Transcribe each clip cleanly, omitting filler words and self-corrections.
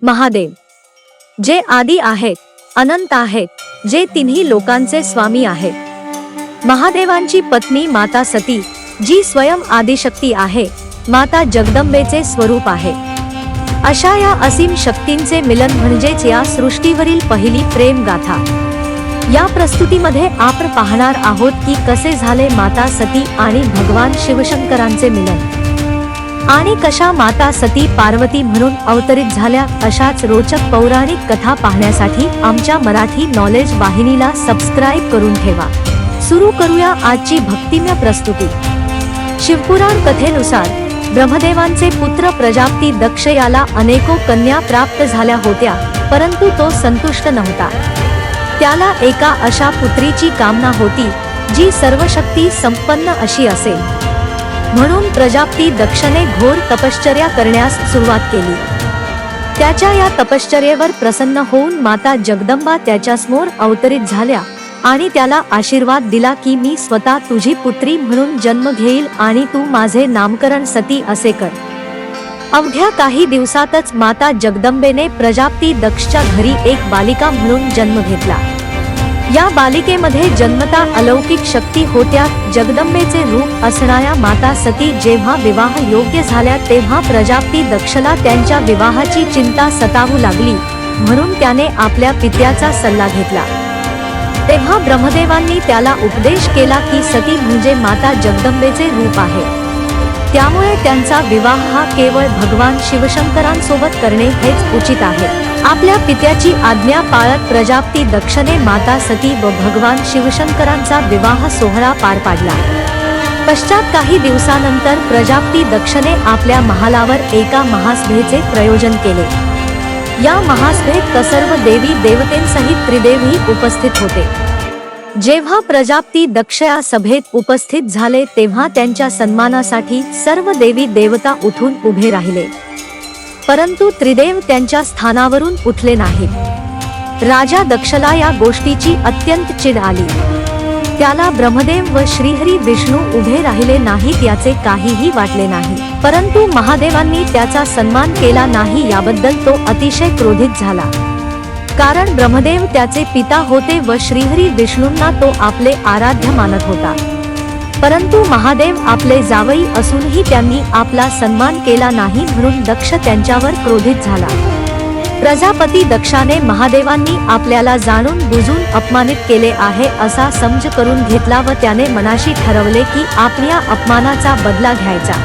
महादेव जे आदी आहेत, अनंत आहेत, जे तिन्ही लोकांचे स्वामी आहेत। महादेवांची पत्नी माता सती, जी स्वयं आदिशक्ती आहे, माता जगदंबेचे स्वरूप आहे। अशा या असीम शक्तींचे मिलन म्हणजेच या सृष्टीवरील पहिली प्रेम गाथा। या प्रस्तुतीमध्ये आपण पाहणार आहोत की कसे झाले माता सती आणि भगवान शिवशंकरांचे मिलन, आणि कशा माता सती पार्वती म्हणून अवतरित झाल्या। अशाच रोचक पौराणिक कथा पाहण्यासाठी आमच्या मराठी नॉलेज वाहिनीला सबस्क्राइब करून ठेवा। सुरू करूया आजची भक्तिमय प्रस्तुती। शिवपुराण कथेनुसार ब्रह्मदेवांचे पुत्र प्रजापती दक्ष याला अनेको कन्या प्राप्त झाल्या होत्या, परंतु तो संतुष्ट नव्हता। त्याला एका अशा पुत्रीची कामना होती जी सर्वशक्ती संपन्न अशी असेल। म्हणून प्रजापती दक्षने घोर तपश्चर्या करण्यास सुरुवात केली। त्याच्या या तपश्चर्येवर प्रसन्न होऊन माता जगदंबा त्याच्यासमोर अवतरित झाल्या आणि त्याला आशीर्वाद दिला की मी स्वतः तुझी पुत्री म्हणून जन्म घेईल आणि तू माझे नामकरण सती असे कर। अवघ्या काही दिवसातच माता जगदंबेने प्रजापती दक्षच्या घरी एक बालिका म्हणून जन्म घेतला। या बालिकेमध्ये जन्मता अलौकिक शक्ती होत्या। जगदंबेचे रूप असणाऱ्या माता सती जेव्हा विवाह योग्य झाल्या तेव्हा प्रजापती दक्षला त्यांच्या विवाहाची चिंता सतावू लागली, म्हणून त्याने आपल्या पित्याचा सल्ला घेतला। तेव्हा ब्रह्मदेवांनी त्याला उपदेश केला की सती म्हणजे माता जगदंबेचे रूप आहे, त्यामुळे त्यांचा विवाह हा केवळ भगवान शिवशंकरांसोबत करणे हेच उचित आहे। आपल्या पित्याची आज्ञा पाळत प्रजापती दक्षने माता सती व भगवान शिवशंकरांचा विवाह सोहळा पार पाडला। पश्चात काही दिवसानंतर प्रजापती दक्षने आपल्या महालावर एका महासभेचे प्रयोजन केले। या महासभेत सर्व देवी देवतेंसहित त्रिदेवही उपस्थित होते। जेव्हा प्रजापती दक्ष या सभेत उपस्थित झाले तेव्हा त्यांच्या सन्मानासाठी सर्व देवी देवता उठून उभे राहिले, परंतु त्रिदेव त्यांच्या स्थानावरून उठले नाहीत। राजा दक्षला या गोष्टीची अत्यंत चिड आली। त्याला ब्रह्मदेव व श्रीहरी विष्णू उभे राहिले नाहीत याचे काहीही वाटले नाही, परंतु महादेवांनी त्याचा सन्मान केला नाही याबद्दल तो अतिशय क्रोधित झाला। कारण ब्रह्मदेव त्याचे पिता होते व श्रीहरी विष्णूंना तो आपले आराध्य मानत होता, परंतु महादेव आपले जावई असूनही त्यांनी आपला सन्मान केला नाही, म्हणून दक्ष त्यांच्यावर क्रोधित झाला। प्रजापती दक्षाने महादेवांनी आपल्याला जाणून बुजून अपमानित केले आहे असा समज करून घेतला व त्याने मनाशी ठरवले की आपण या अपमानाचा बदला घ्यायचा।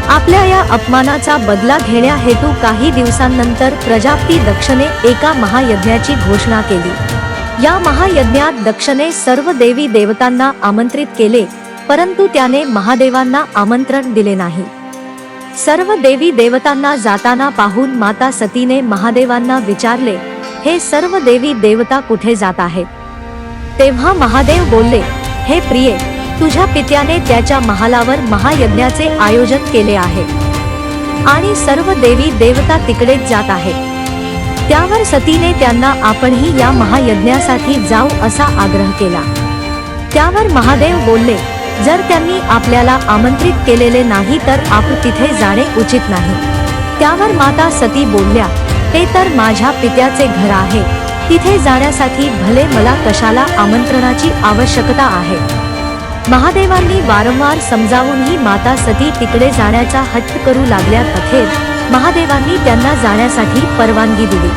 आपल्या या अपमानाचा बदला घेण्या हेतू काही दिवसांनंतर प्रजापती दक्षने एका महायज्ञाची घोषणा केली। या महायज्ञात दक्षने सर्व देवी देवतांना आमंत्रित केले, परंतु त्याने महादेवांना आमंत्रण दिले नाही। सर्व देवी देवतांना जाताना पाहून माता सतीने महादेवांना विचारले, हे सर्व देवी देवता कुठे जात आहेत? तेव्हा महादेव बोलले, हे प्रिये, तुझ्या पित्याने त्याच्या महालावर महायज्ञाचे आयोजन केले आहे आणि सर्व देवी देवता तिकडेच जात आहेत। त्यावर सतीने त्यांना आपणही या महायज्ञासाठी जाऊ असा आग्रह केला। त्यावर महादेव बोलले, जर त्यांनी आपल्याला आमंत्रित केलेले नाही तर आपण तिथे जाणे उचित नाही। त्यावर माता सती बोलल्या, ते तर माझ्या पित्याचे घर आहे, तिथे जाण्यासाठी भले मला कशाला आमंत्रणाची आवश्यकता आहे। महादेवांनी वारंवार समजावूनही माता सती तिकडे जाण्याचा हट्ट करू लागल्या। अखेर महादेवांनी त्यांना जाण्यासाठी परवानगी दिली।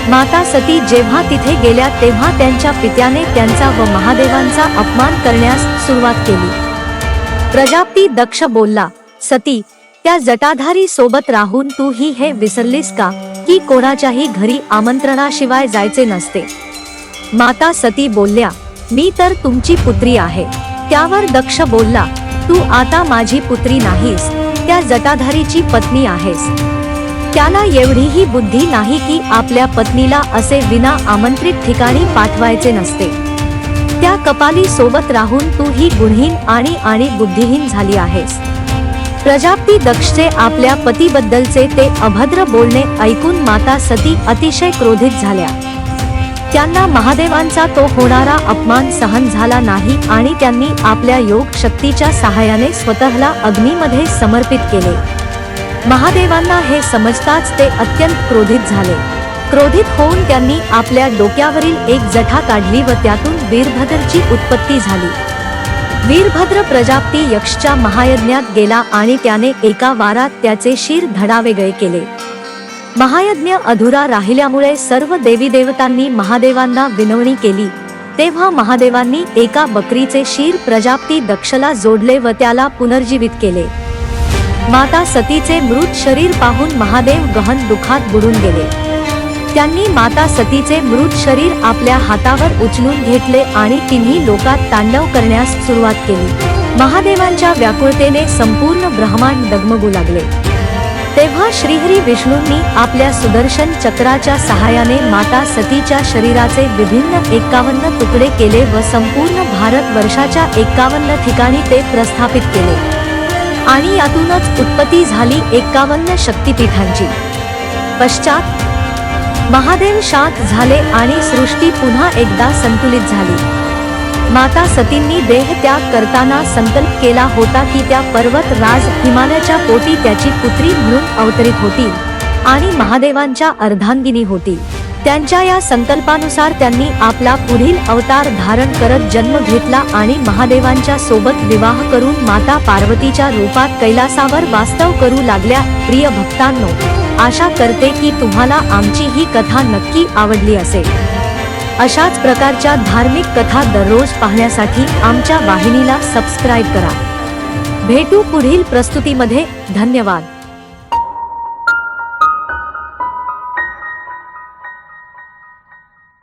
माता सती जेव्हा तिथे गेल्या तेव्हा त्यांच्या पित्याने त्यांचा व महादेवांचा अपमान करण्यास सुरुवात केली। प्रजापती दक्ष बोलला, सती, त्या जटाधारी सोबत राहून तू ही हे विसरलीस का की कोणाच्याही घरी आमंत्रणाशिवाय जायचे नसते? माता सती बोलल्या, मी तर तुमची पुत्री आहे। त्यावर दक्ष बोलला, तू आता माझी पुत्री नाहीस, त्या जटाधारीची पत्नी आहेस। त्याला एवढीही बुद्धी नाही की आपल्या पत्नीला असे विना आमंत्रित ठिकाणी पाठवायचे नसते। त्या कपाली सोबत राहून तू ही गुणहीन आणि बुद्धिहीन झाली आहेस। प्रजापती दक्षचे आपल्या पतीबद्दलचे ते अभद्र बोलणे ऐकून माता सती अतिशय क्रोधित झाल्या। त्यांना महादेवांचा तो होणारा अपमान सहन झाला नाही आणि त्यांनी आपल्या योग शक्तीच्या सहाय्याने स्वतःला अग्नीमध्ये समर्पित केले। महादेवांना हे समजताच ते अत्यंत क्रोधित झाले. क्रोधित होऊन त्यांनी आपल्या डोक्यावरील एक जटा काढली व त्यातून वीरभद्रची उत्पत्ती झाली. वीरभद्र प्रजापती यक्षच्या महायज्ञात गेला आणि त्याने एका वारात त्याचे शिर धडावेगळे केले. महायज्ञ अधुरा राहिल्यामुळे सर्व देवी देवतांनी महादेवांना विनवणी केली. तेव्हा महादेवांनी एका बकरीचे शिर प्रजापती दक्षला जोडले व त्याला पुनर्जीवित केले. माता सतीचे मृत शरीर पाहून महादेव गहन दुःखात बुडून गेले. त्यांनी माता सतीचे मृत शरीर आपल्या हातावर उचलून घेतले आणि तिन्ही लोकात तांडव करण्यास सुरुवात केली. महादेवांच्या व्याकुळतेने संपूर्ण ब्रह्मांड डगमगू लागले. तेव्हा श्रीहरी विष्णूंनी आपल्या सुदर्शन चक्राच्या सहाय्याने माता सतीच्या शरीराचे विभिन्न 51 तुकडे केले व संपूर्ण भारत वर्षाच्या 51 ठिकाणी ते प्रस्थापित केले आणि यातूनच उत्पत्ती झाली 51 शक्तिपीठांची. पश्चात महादेव शांत झाले आणि सृष्टी पुन्हा एकदा संतुलित झाली. माता सतींनी देह त्याग करताना संकल्प केला होता की त्या पर्वत राज हिमालयाच्या पोटी त्याची पुत्री म्हणून अवतरित होती आणि महादेवांच्या अर्धांगिनी होती. त्यांच्या या संकल्पानुसार त्यांनी आपला पुढील अवतार धारण करत जन्म घेतला आणि महादेवांच्या सोबत विवाह करून माता पार्वतीच्या रूपात कैलासावर वास्तव करू लागल्या. प्रिय भक्तांनो, आशा करते की तुम्हाला आमची ही कथा नक्की आवडली असेल. अशाच प्रकारच्या धार्मिक कथा दररोज पाहण्यासाठी आमच्या वाहिनीला सबस्क्राईब करा. भेटू पुढील प्रस्तुतीमध्ये. धन्यवाद.